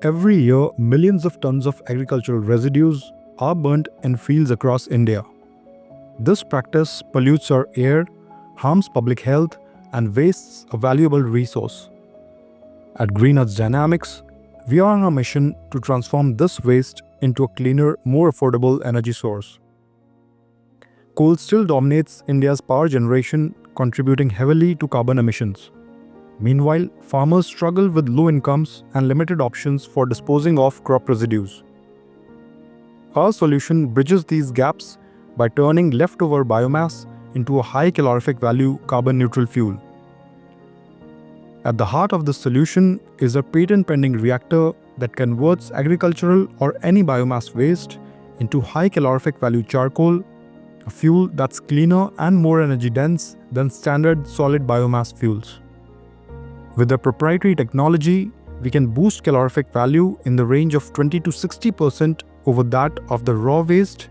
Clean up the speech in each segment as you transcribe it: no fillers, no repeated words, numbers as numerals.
Every year, millions of tons of agricultural residues are burnt in fields across India. This practice pollutes our air, harms public health, and wastes a valuable resource. At Greenhertz Dynamics, we are on a mission to transform this waste into a cleaner, more affordable energy source. Coal still dominates India's power generation, contributing heavily to carbon emissions. Meanwhile, farmers struggle with low incomes and limited options for disposing of crop residues. Our solution bridges these gaps by turning leftover biomass into a high calorific value carbon-neutral fuel. At the heart of this solution is a patent-pending reactor that converts agricultural or any biomass waste into high calorific value charcoal, a fuel that's cleaner and more energy dense than standard solid biomass fuels. With the proprietary technology, we can boost calorific value in the range of 20 to 60% over that of the raw waste,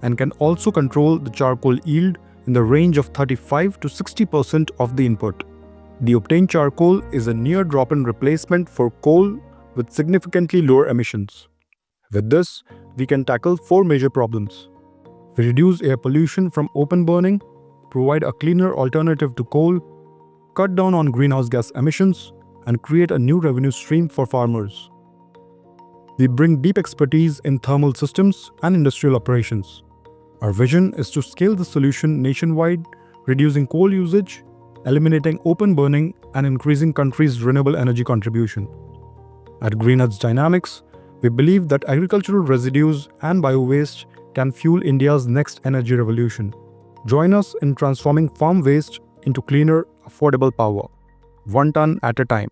and can also control the charcoal yield in the range of 35 to 60% of the input. The obtained charcoal is a near drop-in replacement for coal with significantly lower emissions. With this, we can tackle 4 major problems. We reduce air pollution from open burning, provide a cleaner alternative to coal, cut down on greenhouse gas emissions, and create a new revenue stream for farmers. We bring deep expertise in thermal systems and industrial operations. Our vision is to scale the solution nationwide, reducing coal usage, eliminating open burning, and increasing country's renewable energy contribution. At Greenhertz Dynamics, we believe that agricultural residues and bio-waste can fuel India's next energy revolution. Join us in transforming farm waste into cleaner, affordable power, 1 ton at a time.